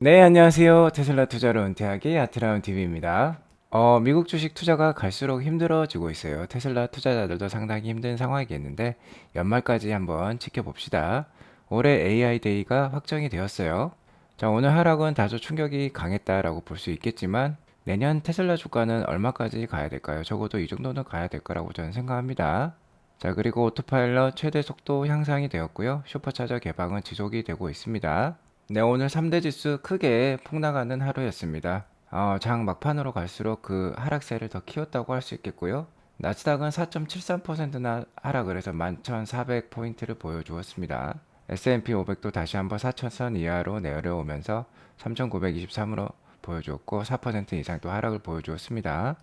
네, 안녕하세요. 테슬라 투자로 은퇴하기 아트라운 TV입니다. 미국 주식 투자가 갈수록 힘들어지고 있어요. 테슬라 투자자들도 상당히 힘든 상황이겠는데 연말까지 한번 지켜봅시다. 올해 AI 데이가 확정이 되었어요. 자, 오늘 하락은 다소 충격이 강했다라고 볼 수 있겠지만 내년 테슬라 주가는 얼마까지 가야 될까요? 적어도 이 정도는 가야 될 거라고 저는 생각합니다. 자, 그리고 오토파일럿 최대 속도 향상이 되었고요. 슈퍼차저 개방은 지속이 되고 있습니다. 네, 오늘 3대 지수 크게 폭락하는 하루였습니다. 장 막판으로 갈수록 그 하락세를 더 키웠다고 할 수 있겠고요. 나스닥은 4.73%나 하락을 해서 11,400포인트를 보여주었습니다. S&P 500도 다시 한번 4,000선 이하로 내려오면서 3,923으로 보여주었고 4% 이상 또 하락을 보여주었습니다.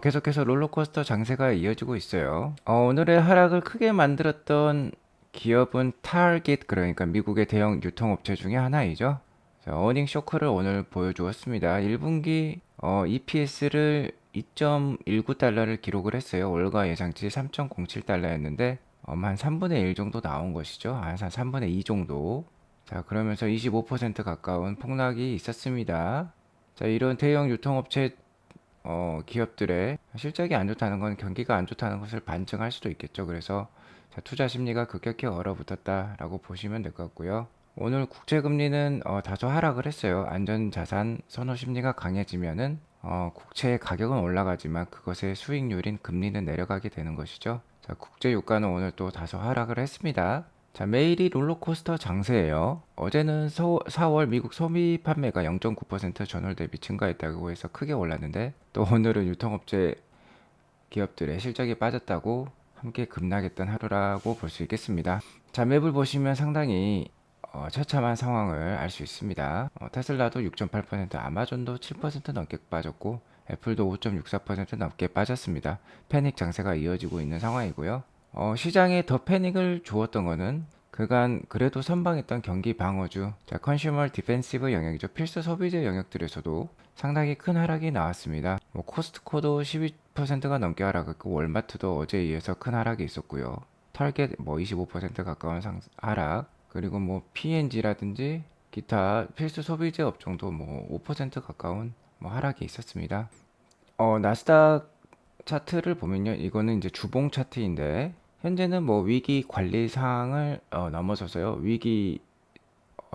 계속해서 롤러코스터 장세가 이어지고 있어요. 오늘의 하락을 크게 만들었던 기업은 타겟, 그러니까 미국의 대형 유통업체 중에 하나이죠. 자, 어닝 쇼크를 오늘 보여주었습니다. 1분기 EPS를 2.19달러를 기록을 했어요. 월가 예상치 3.07달러였는데 한 3분의 1 정도 나온 것이죠. 한 3분의 2 정도. 자, 그러면서 25% 가까운 폭락이 있었습니다. 자, 이런 대형 유통업체 기업들의 실적이 안 좋다는 건 경기가 안 좋다는 것을 반증할 수도 있겠죠. 그래서 자, 투자 심리가 급격히 얼어붙었다라고 보시면 될 것 같고요. 오늘 국채금리는 다소 하락을 했어요. 안전자산 선호 심리가 강해지면은 국채의 가격은 올라가지만 그것의 수익률인 금리는 내려가게 되는 것이죠. 자, 국제 유가는 오늘 또 다소 하락을 했습니다. 자, 매일이 롤러코스터 장세예요. 어제는 4월 미국 소비 판매가 0.9% 전월 대비 증가했다고 해서 크게 올랐는데 또 오늘은 유통업체 기업들의 실적이 빠졌다고 함께 급락했던 하루라고 볼 수 있겠습니다. 자, 맵을 보시면 상당히 처참한 상황을 알 수 있습니다. 테슬라도 6.8%, 아마존도 7% 넘게 빠졌고 애플도 5.64% 넘게 빠졌습니다. 패닉 장세가 이어지고 있는 상황이고요. 시장에 더 패닉을 주었던 거는 그간 그래도 선방했던 경기 방어주, 자, 컨슈머 디펜시브 영역이죠. 필수 소비재 영역들에서도 상당히 큰 하락이 나왔습니다. 뭐 코스트코도 12%가 넘게 하락했고 월마트도 어제에 이어서 큰 하락이 있었고요. 타겟 뭐 25% 가까운 하락, 그리고 뭐 P&G라든지 기타 필수 소비재 업종도 뭐 5% 가까운 뭐 하락이 있었습니다. 나스닥 차트를 보면요. 이거는 이제 주봉 차트인데 현재는 뭐 위기 관리 사항을 넘어서서요. 위기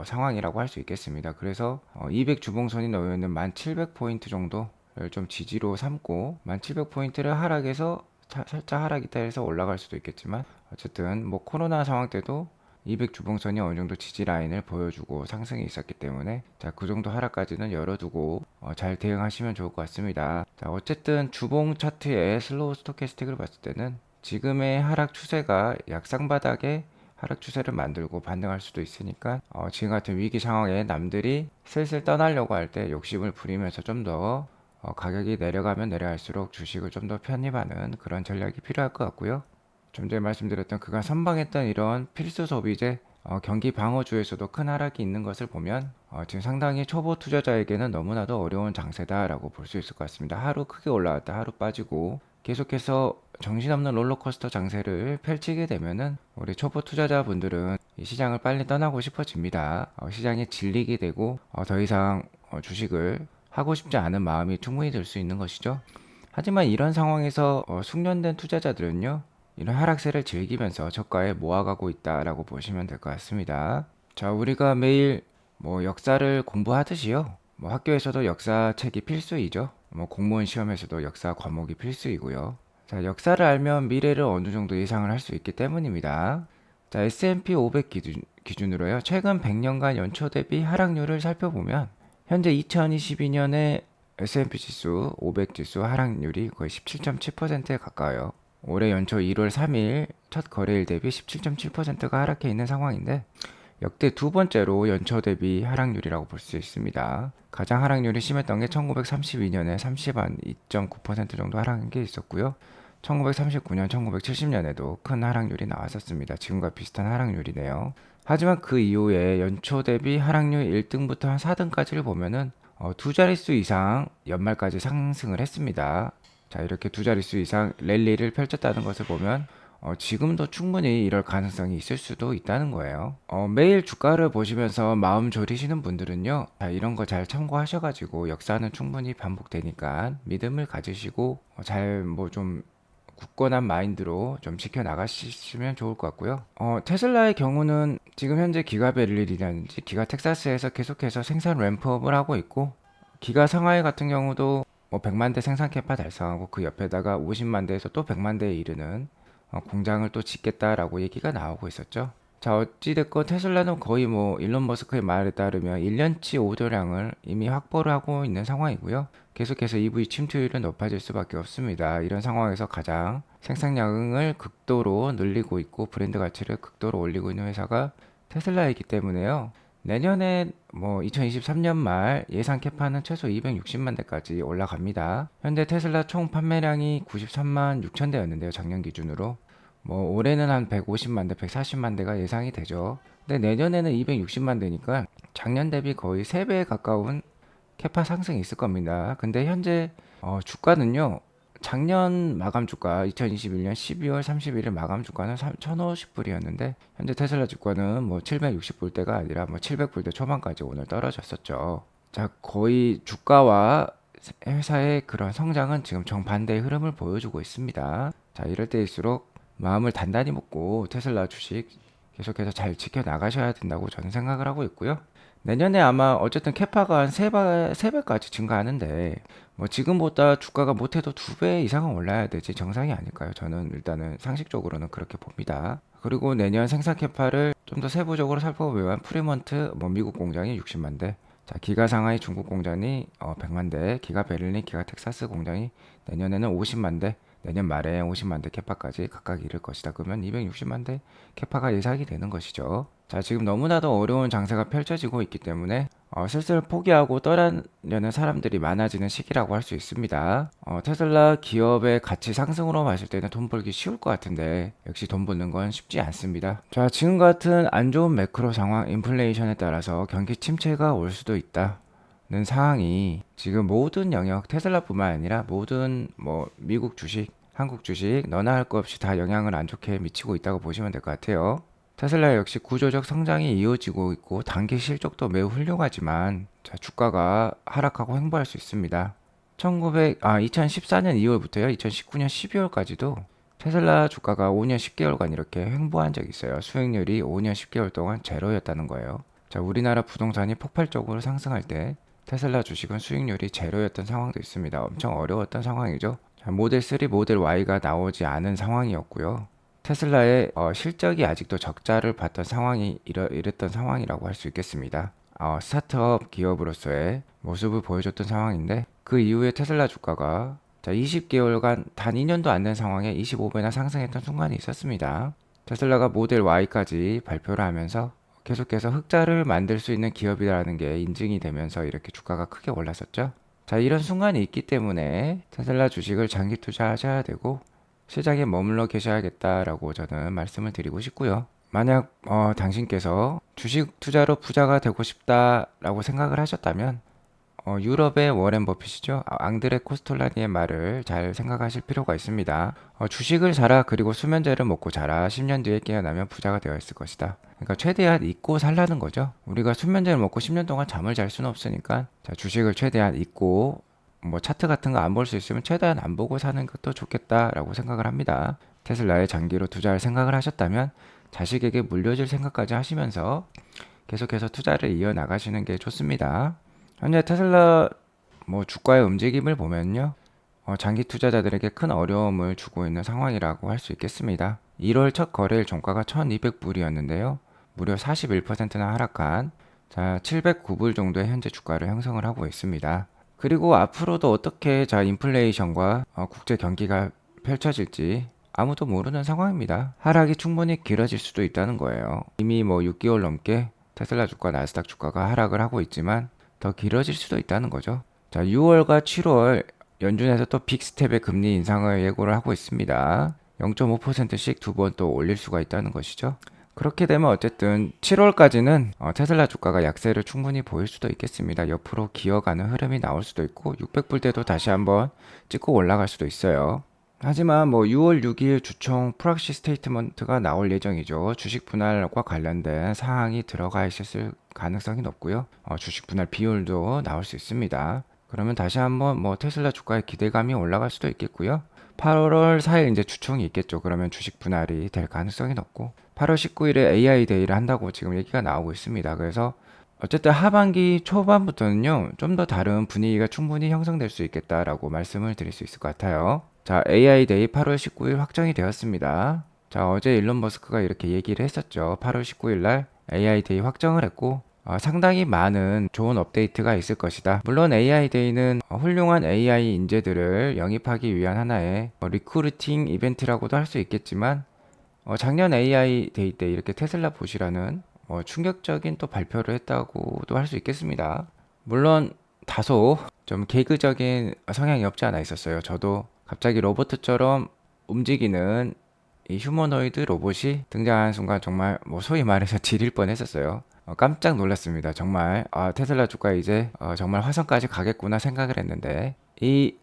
상황이라고 할 수 있겠습니다. 그래서 200 주봉선이 놓여 있는 1700포인트 정도를 좀 지지로 삼고 1700포인트를 하락해서 살짝 하락이다 해서 올라갈 수도 있겠지만 어쨌든 뭐 코로나 상황 때도 200 주봉선이 어느 정도 지지 라인을 보여주고 상승이 있었기 때문에 자, 그 정도 하락까지는 열어두고 잘 대응하시면 좋을 것 같습니다. 자, 어쨌든 주봉 차트의 슬로우 스토캐스틱을 봤을 때는 지금의 하락 추세가 약상 바닥에 하락 추세를 만들고 반등할 수도 있으니까 지금 같은 위기 상황에 남들이 슬슬 떠나려고 할 때 욕심을 부리면서 좀 더 가격이 내려가면 내려갈수록 주식을 좀 더 편입하는 그런 전략이 필요할 것 같고요. 좀 전에 말씀드렸던 그간 선방했던 이런 필수 소비재 경기 방어주에서도 큰 하락이 있는 것을 보면 지금 상당히 초보 투자자에게는 너무나도 어려운 장세다라고 볼 수 있을 것 같습니다. 하루 크게 올라왔다 하루 빠지고 계속해서 정신없는 롤러코스터 장세를 펼치게 되면은 우리 초보 투자자분들은 이 시장을 빨리 떠나고 싶어집니다. 시장에 질리게 되고 더 이상 주식을 하고 싶지 않은 마음이 충분히 들 수 있는 것이죠. 하지만 이런 상황에서 숙련된 투자자들은요, 이런 하락세를 즐기면서 저가에 모아가고 있다라고 보시면 될 것 같습니다. 자, 우리가 매일 뭐 역사를 공부하듯이요. 뭐 학교에서도 역사책이 필수이죠. 뭐 공무원 시험에서도 역사 과목이 필수이고요. 자, 역사를 알면 미래를 어느 정도 예상을 할 수 있기 때문입니다. 자, S&P 500 기준으로요. 최근 100년간 연초 대비 하락률을 살펴보면 현재 2022년에 S&P 지수 500 지수 하락률이 거의 17.7%에 가까워요. 올해 연초 1월 3일 첫 거래일 대비 17.7%가 하락해 있는 상황인데 역대 두 번째로 연초 대비 하락률이라고 볼 수 있습니다. 가장 하락률이 심했던 게 1932년에 30한 2.9% 정도 하락한 게 있었고요. 1939년, 1970년에도 큰 하락률이 나왔었습니다. 지금과 비슷한 하락률이네요. 하지만 그 이후에 연초 대비 하락률 1등부터 한 4등까지를 보면은 두 자릿수 이상 연말까지 상승을 했습니다. 자, 이렇게 두 자릿수 이상 랠리를 펼쳤다는 것을 보면 지금도 충분히 이럴 가능성이 있을 수도 있다는 거예요. 매일 주가를 보시면서 마음 졸이시는 분들은요, 자, 이런 거 잘 참고하셔가지고 역사는 충분히 반복되니까 믿음을 가지시고 잘 뭐 좀 굳건한 마인드로 좀 지켜나가시면 좋을 것 같고요. 테슬라의 경우는 지금 현재 기가 베를린이라든지 기가 텍사스에서 계속해서 생산 램프업을 하고 있고, 기가 상하이 같은 경우도 뭐 100만 대 생산 캐파 달성하고 그 옆에다가 50만 대에서 또 100만 대에 이르는 공장을 또 짓겠다라고 얘기가 나오고 있었죠. 자, 어찌됐건 테슬라는 거의 뭐 일론 머스크의 말에 따르면 1년치 오더량을 이미 확보를 하고 있는 상황이고요. 계속해서 EV 침투율은 높아질 수밖에 없습니다. 이런 상황에서 가장 생산량을 극도로 늘리고 있고 브랜드 가치를 극도로 올리고 있는 회사가 테슬라이기 때문에요. 내년에 뭐 2023년 말 예상 캐파는 최소 260만 대까지 올라갑니다. 현재 테슬라 총 판매량이 93만 6천 대였는데요. 작년 기준으로. 뭐 올해는 한 150만 대, 140만 대가 예상이 되죠. 근데 내년에는 260만 대니까 작년 대비 거의 3배에 가까운 캐파 상승이 있을 겁니다. 근데 현재 주가는요. 작년 마감 주가 2021년 12월 31일 마감 주가는 1,050불이었는데 현재 테슬라 주가는 뭐 760불대가 아니라 뭐 700불대 초반까지 오늘 떨어졌었죠. 자, 거의 주가와 회사의 그런 성장은 지금 정반대의 흐름을 보여주고 있습니다. 자, 이럴 때일수록 마음을 단단히 먹고 테슬라 주식 계속해서 잘 지켜나가셔야 된다고 저는 생각을 하고 있고요. 내년에 아마 어쨌든 캐파가 한 3배까지 증가하는데 뭐 지금보다 주가가 못해도 2배 이상은 올라야 되지 정상이 아닐까요? 저는 일단은 상식적으로는 그렇게 봅니다. 그리고 내년 생산 캐파를 좀 더 세부적으로 살펴보면 프리먼트 뭐 미국 공장이 60만 대, 자 기가 상하이 중국 공장이 100만 대, 기가 베를린, 기가 텍사스 공장이 내년에는 50만 대, 내년 말에 50만 대 캐파까지 각각 이를 것이다. 그러면 260만 대 캐파가 예상이 되는 것이죠. 자, 지금 너무나도 어려운 장세가 펼쳐지고 있기 때문에 슬슬 포기하고 떠나려는 사람들이 많아지는 시기라고 할 수 있습니다. 테슬라 기업의 가치 상승으로 봤을 때는 돈 벌기 쉬울 것 같은데 역시 돈 버는 건 쉽지 않습니다. 자, 지금 같은 안 좋은 매크로 상황, 인플레이션에 따라서 경기 침체가 올 수도 있다. 는 상황이 지금 모든 영역 테슬라뿐만 아니라 모든 뭐 미국 주식, 한국 주식 너나 할 것 없이 다 영향을 안 좋게 미치고 있다고 보시면 될 것 같아요. 테슬라 역시 구조적 성장이 이어지고 있고 단기 실적도 매우 훌륭하지만 자, 주가가 하락하고 횡보할 수 있습니다. 2014년 2월부터요 2019년 12월까지도 테슬라 주가가 5년 10개월간 이렇게 횡보한 적이 있어요. 수익률이 5년 10개월 동안 제로였다는 거예요. 자, 우리나라 부동산이 폭발적으로 상승할 때 테슬라 주식은 수익률이 제로였던 상황도 있습니다. 엄청 어려웠던 상황이죠. 자, 모델 3, 모델 Y가 나오지 않은 상황이었고요. 테슬라의 실적이 아직도 적자를 봤던 상황이 이랬던 상황이라고 할 수 있겠습니다. 스타트업 기업으로서의 모습을 보여줬던 상황인데 그 이후에 테슬라 주가가 자, 20개월간 단 2년도 안 된 상황에 25배나 상승했던 순간이 있었습니다. 테슬라가 모델 Y까지 발표를 하면서 계속해서 흑자를 만들 수 있는 기업이라는 게 인증이 되면서 이렇게 주가가 크게 올랐었죠. 자, 이런 순간이 있기 때문에 테슬라 주식을 장기 투자하셔야 되고 시장에 머물러 계셔야겠다라고 저는 말씀을 드리고 싶고요. 만약 당신께서 주식 투자로 부자가 되고 싶다라고 생각을 하셨다면 유럽의 워렌 버핏이죠. 앙드레 코스톨라니의 말을 잘 생각하실 필요가 있습니다. 주식을 사라 그리고 수면제를 먹고 자라 10년 뒤에 깨어나면 부자가 되어 있을 것이다. 그러니까 최대한 잊고 살라는 거죠. 우리가 수면제를 먹고 10년 동안 잠을 잘 수는 없으니까 자, 주식을 최대한 잊고 뭐 차트 같은 거 안 볼 수 있으면 최대한 안 보고 사는 것도 좋겠다라고 생각을 합니다. 테슬라에 장기로 투자할 생각을 하셨다면 자식에게 물려줄 생각까지 하시면서 계속해서 투자를 이어나가시는 게 좋습니다. 현재 테슬라 뭐 주가의 움직임을 보면요. 장기 투자자들에게 큰 어려움을 주고 있는 상황이라고 할 수 있겠습니다. 1월 첫 거래일 종가가 1200불이었는데요. 무려 41%나 하락한 자, 709불 정도의 현재 주가를 형성을 하고 있습니다. 그리고 앞으로도 어떻게 자, 인플레이션과 국제 경기가 펼쳐질지 아무도 모르는 상황입니다. 하락이 충분히 길어질 수도 있다는 거예요. 이미 뭐 6개월 넘게 테슬라 주가, 나스닥 주가가 하락을 하고 있지만 더 길어질 수도 있다는 거죠. 자, 6월과 7월 연준에서 또 빅스텝의 금리 인상을 예고를 하고 있습니다. 0.5%씩 두 번 또 올릴 수가 있다는 것이죠. 그렇게 되면 어쨌든 7월까지는 테슬라 주가가 약세를 충분히 보일 수도 있겠습니다. 옆으로 기어가는 흐름이 나올 수도 있고 600불대도 다시 한번 찍고 올라갈 수도 있어요. 하지만 뭐 6월 6일 주총 프락시 스테이트먼트가 나올 예정이죠. 주식 분할과 관련된 사항이 들어가 있을 가능성이 높고요. 주식 분할 비율도 나올 수 있습니다. 그러면 다시 한번 뭐 테슬라 주가의 기대감이 올라갈 수도 있겠고요. 8월 4일 이제 주총이 있겠죠. 그러면 주식 분할이 될 가능성이 높고 8월 19일에 AI 데이를 한다고 지금 얘기가 나오고 있습니다. 그래서 어쨌든 하반기 초반부터는요, 좀 더 다른 분위기가 충분히 형성될 수 있겠다라고 말씀을 드릴 수 있을 것 같아요. 자, AI 데이 8월 19일 확정이 되었습니다. 자, 어제 일론 머스크가 이렇게 얘기를 했었죠. 8월 19일 날 AI 데이 확정을 했고, 상당히 많은 좋은 업데이트가 있을 것이다. 물론 AI 데이는 훌륭한 AI 인재들을 영입하기 위한 하나의 리크루팅 이벤트라고도 할 수 있겠지만, 작년 AI 데이 때 이렇게 테슬라 보시라는 충격적인 또 발표를 했다고도 할 수 있겠습니다. 물론 다소 좀 개그적인 성향이 없지 않아 있었어요. 저도 갑자기 로봇처럼 움직이는 이 휴머노이드 로봇이 등장하는 순간 정말 뭐 소위 말해서 지릴 뻔했었어요. 깜짝 놀랐습니다. 정말 테슬라 주가 이제 정말 화성까지 가겠구나 생각을 했는데 이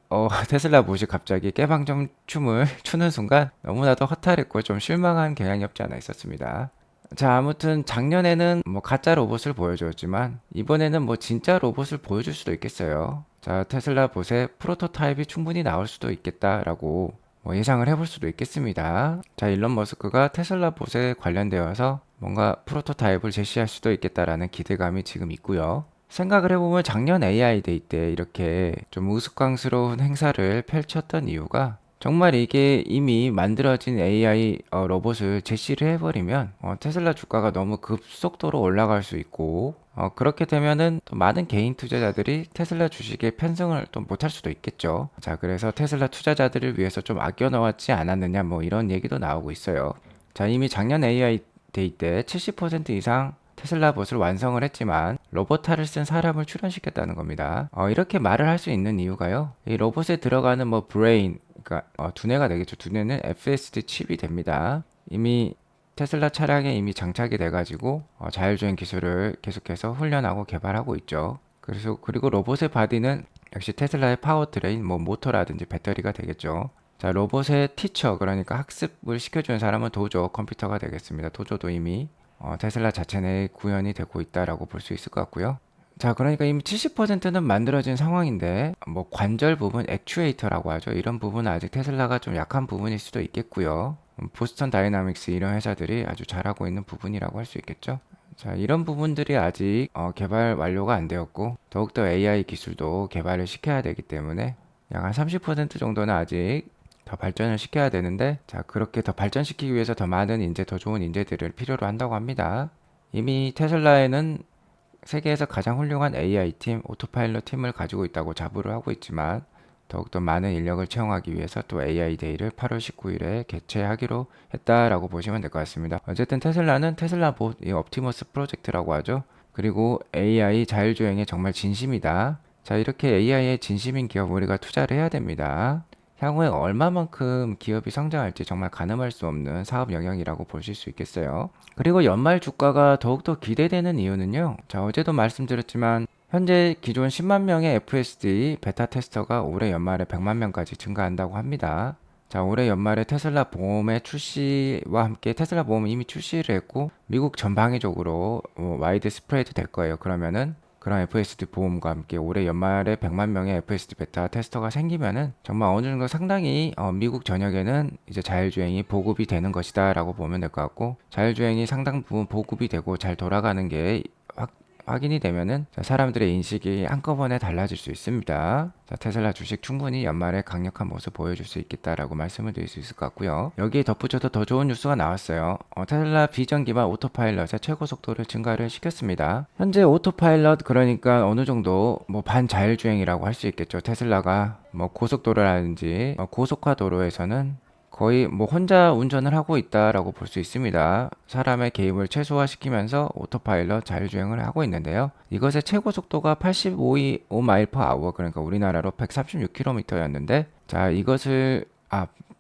테슬라 못이 갑자기 깨방정 춤을 추는 순간 너무나도 허탈했고 좀 실망한 경향이 없지 않아 있었습니다. 자, 아무튼 작년에는 뭐 가짜 로봇을 보여줬지만 이번에는 뭐 진짜 로봇을 보여줄 수도 있겠어요. 자, 테슬라 봇의 프로토타입이 충분히 나올 수도 있겠다라고 뭐 예상을 해볼 수도 있겠습니다. 자, 일론 머스크가 테슬라 봇에 관련되어서 뭔가 프로토타입을 제시할 수도 있겠다라는 기대감이 지금 있고요. 생각을 해보면 작년 AI 데이 때 이렇게 좀 우스꽝스러운 행사를 펼쳤던 이유가 정말 이게 이미 만들어진 AI 로봇을 제시를 해버리면 테슬라 주가가 너무 급속도로 올라갈 수 있고 그렇게 되면은 또 많은 개인 투자자들이 테슬라 주식에 편승을 또 못할 수도 있겠죠. 자, 그래서 테슬라 투자자들을 위해서 좀 아껴 놓았지 않았느냐 뭐 이런 얘기도 나오고 있어요. 자, 이미 작년 AI 데이 때 70% 이상 테슬라 봇을 완성을 했지만 로봇화를 쓴 사람을 출연시켰다는 겁니다. 이렇게 말을 할 수 있는 이유가요. 이 로봇에 들어가는 뭐 브레인, 그러니까 두뇌가 되겠죠. 두뇌는 FSD 칩이 됩니다. 이미 테슬라 차량에 이미 장착이 돼가지고 자율주행 기술을 계속해서 훈련하고 개발하고 있죠. 그래서 그리고 로봇의 바디는 역시 테슬라의 파워트레인, 뭐 모터라든지 배터리가 되겠죠. 자, 로봇의 티처, 그러니까 학습을 시켜주는 사람은 도조, 컴퓨터가 되겠습니다. 도조도 이미 테슬라 자체 내에 구현이 되고 있다라고 볼 수 있을 것 같고요. 자, 그러니까 이미 70%는 만들어진 상황인데, 뭐 관절 부분, 액추에이터라고 하죠. 이런 부분은 아직 테슬라가 좀 약한 부분일 수도 있겠고요. 보스턴 다이나믹스 이런 회사들이 아주 잘하고 있는 부분이라고 할 수 있겠죠. 자, 이런 부분들이 아직 개발 완료가 안 되었고, 더욱더 AI 기술도 개발을 시켜야 되기 때문에 약 한 30% 정도는 아직 더 발전을 시켜야 되는데, 자, 그렇게 더 발전시키기 위해서 더 많은 인재, 더 좋은 인재들을 필요로 한다고 합니다. 이미 테슬라에는 세계에서 가장 훌륭한 AI 팀, 오토파일럿 팀을 가지고 있다고 자부를 하고 있지만, 더욱더 많은 인력을 채용하기 위해서 또 AI 데이를 8월 19일에 개최하기로 했다라고 보시면 될 것 같습니다. 어쨌든 테슬라는 테슬라 봇, 이 옵티머스 프로젝트라고 하죠. 그리고 AI 자율주행에 정말 진심이다. 자, 이렇게 AI에 진심인 기업 우리가 투자를 해야 됩니다. 향후에 얼마만큼 기업이 성장할지 정말 가늠할 수 없는 사업 영역이라고 보실 수 있겠어요. 그리고 연말 주가가 더욱더 기대되는 이유는요. 자, 어제도 말씀드렸지만 현재 기존 10만 명의 FSD 베타 테스터가 올해 연말에 100만 명까지 증가한다고 합니다. 자, 올해 연말에 테슬라 보험의 출시와 함께 테슬라 보험은 이미 출시를 했고 미국 전방위적으로 와이드 스프레이드 될 거예요. 그러면은 그런 FSD 보험과 함께 올해 연말에 100만 명의 FSD 베타 테스터가 생기면은 정말 어느 정도 상당히 미국 전역에는 이제 자율주행이 보급이 되는 것이다라고 보면 될 것 같고, 자율주행이 상당 부분 보급이 되고 잘 돌아가는 게 확인이 되면은 사람들의 인식이 한꺼번에 달라질 수 있습니다. 자, 테슬라 주식 충분히 연말에 강력한 모습 보여줄 수 있겠다라고 말씀을 드릴 수 있을 것 같고요. 여기에 덧붙여서 더 좋은 뉴스가 나왔어요. 테슬라 비전 기반 오토파일럿의 최고 속도를 증가를 시켰습니다. 현재 오토파일럿, 그러니까 어느 정도 뭐 반자율주행이라고 할 수 있겠죠. 테슬라가 뭐 고속도로라든지 고속화 도로에서는 거의 뭐 혼자 운전을 하고 있다라고 볼 수 있습니다. 사람의 개입을 최소화시키면서 오토파일럿 자율주행을 하고 있는데요. 이것의 최고 속도가 85마일 per hour, 그러니까 우리나라로 136km였는데, 자, 이것을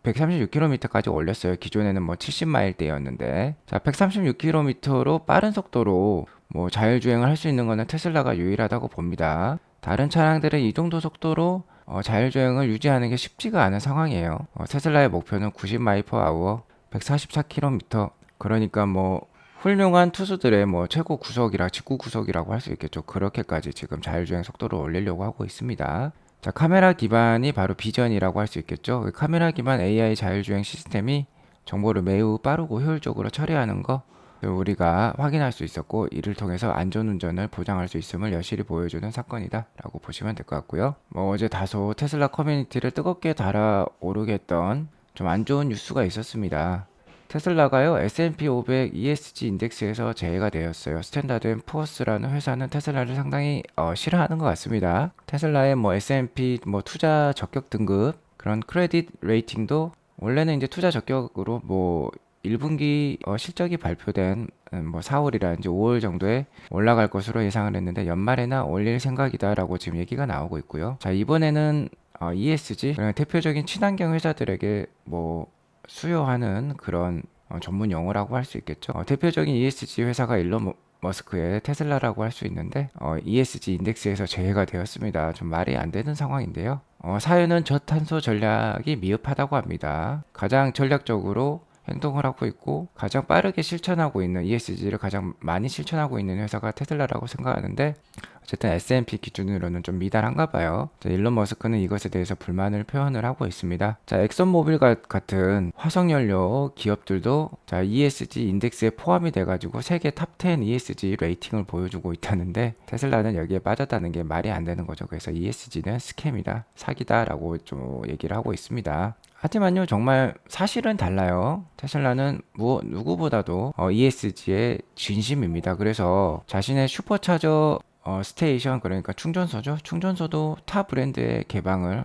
136km까지 올렸어요. 기존에는 뭐 70마일대였는데, 자, 136km로 빠른 속도로 뭐 자율주행을 할 수 있는 거는 테슬라가 유일하다고 봅니다. 다른 차량들은 이 정도 속도로 자율주행을 유지하는 게 쉽지가 않은 상황이에요. 테슬라의 목표는 90마일/아워, 144km. 그러니까 뭐 훌륭한 투수들의 뭐 최고 구속이라 직구 구속이라고 할 수 있겠죠. 그렇게까지 지금 자율주행 속도를 올리려고 하고 있습니다. 자, 카메라 기반이 바로 비전이라고 할 수 있겠죠. 그 카메라 기반 AI 자율주행 시스템이 정보를 매우 빠르고 효율적으로 처리하는 거 우리가 확인할 수 있었고, 이를 통해서 안전운전을 보장할 수 있음을 여실히 보여주는 사건이다 라고 보시면 될 것 같고요. 뭐 어제 다소 테슬라 커뮤니티를 뜨겁게 달아오르게 했던 좀 안 좋은 뉴스가 있었습니다. 테슬라가요, S&P 500 ESG 인덱스에서 제외가 되었어요. 스탠다드 앤 푸어스라는 회사는 테슬라를 상당히 싫어하는 것 같습니다. 테슬라의 뭐 S&P 뭐 투자 적격 등급 그런 크레딧 레이팅도 원래는 이제 투자 적격으로 뭐 1분기 실적이 발표된 뭐 4월이라든지 5월 정도에 올라갈 것으로 예상을 했는데 연말에나 올릴 생각이다라고 지금 얘기가 나오고 있고요. 자, 이번에는 ESG 대표적인 친환경 회사들에게 뭐 수요하는 그런 전문 용어라고 할 수 있겠죠. 대표적인 ESG 회사가 일론 머스크의 테슬라라고 할 수 있는데 ESG 인덱스에서 제외가 되었습니다. 좀 말이 안 되는 상황인데요. 사유는 저탄소 전략이 미흡하다고 합니다. 가장 전략적으로 행동을 하고 있고 가장 빠르게 실천하고 있는 ESG를 가장 많이 실천하고 있는 회사가 테슬라라고 생각하는데, 어쨌든 S&P 기준으로는 좀 미달한가 봐요. 자, 일론 머스크는 이것에 대해서 불만을 표현을 하고 있습니다. 자, 엑선모빌 같은 화석연료 기업들도 자, ESG 인덱스에 포함이 돼가지고 세계 탑10 ESG 레이팅을 보여주고 있다는데, 테슬라는 여기에 빠졌다는 게 말이 안 되는 거죠. 그래서 ESG는 스캠이다, 사기다라고 좀 얘기를 하고 있습니다. 하지만요, 정말 사실은 달라요. 테슬라는 누구보다도 ESG의 진심입니다. 그래서 자신의 슈퍼차저 스테이션, 그러니까 충전소죠. 충전소도 타 브랜드의 개방을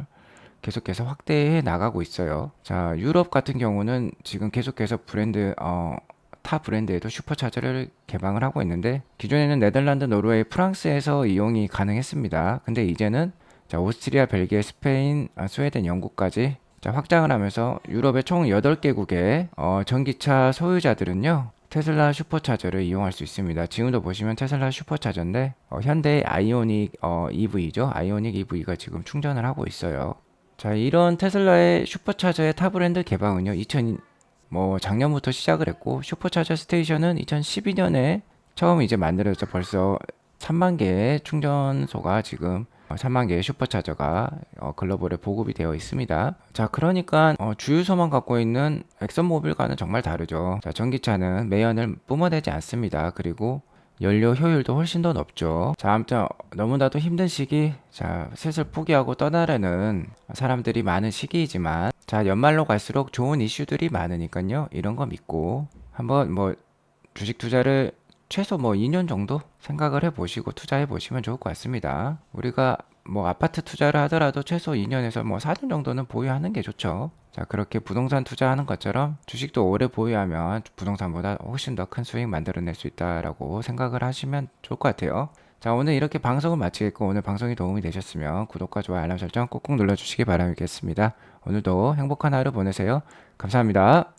계속해서 확대해 나가고 있어요. 자, 유럽 같은 경우는 지금 계속해서 타 브랜드에도 슈퍼차저를 개방을 하고 있는데, 기존에는 네덜란드, 노르웨이, 프랑스에서 이용이 가능했습니다. 근데 이제는 자, 오스트리아, 벨기에, 스페인, 스웨덴, 영국까지 자, 확장을 하면서 유럽의 총 8개국의 전기차 소유자들은요, 테슬라 슈퍼차저를 이용할 수 있습니다. 지금도 보시면 테슬라 슈퍼차저인데 현대 아이오닉 EV죠. 아이오닉 EV가 지금 충전을 하고 있어요. 자, 이런 테슬라의 슈퍼차저의 타 브랜드 개방은요, 뭐 작년부터 시작을 했고, 슈퍼차저 스테이션은 2012년에 처음 이제 만들어져 벌써 3만 개의 충전소가 지금 3만 개의 슈퍼차저가 글로벌에 보급이 되어 있습니다. 자, 그러니까 주유소만 갖고 있는 엑선모빌과는 정말 다르죠. 자, 전기차는 매연을 뿜어내지 않습니다. 그리고 연료 효율도 훨씬 더 높죠. 자, 아무튼 너무나도 힘든 시기, 자, 슬슬 포기하고 떠나려는 사람들이 많은 시기이지만, 자, 연말로 갈수록 좋은 이슈들이 많으니까요. 이런 거 믿고 한번 뭐 주식 투자를 최소 뭐 2년 정도 생각을 해보시고 투자해 보시면 좋을 것 같습니다. 우리가 뭐 아파트 투자를 하더라도 최소 2년에서 뭐 4년 정도는 보유하는 게 좋죠. 자, 그렇게 부동산 투자하는 것처럼 주식도 오래 보유하면 부동산보다 훨씬 더 큰 수익 만들어낼 수 있다라고 생각을 하시면 좋을 것 같아요. 자, 오늘 이렇게 방송을 마치겠고, 오늘 방송이 도움이 되셨으면 구독과 좋아요, 알람 설정 꾹꾹 눌러주시기 바라겠습니다. 오늘도 행복한 하루 보내세요. 감사합니다.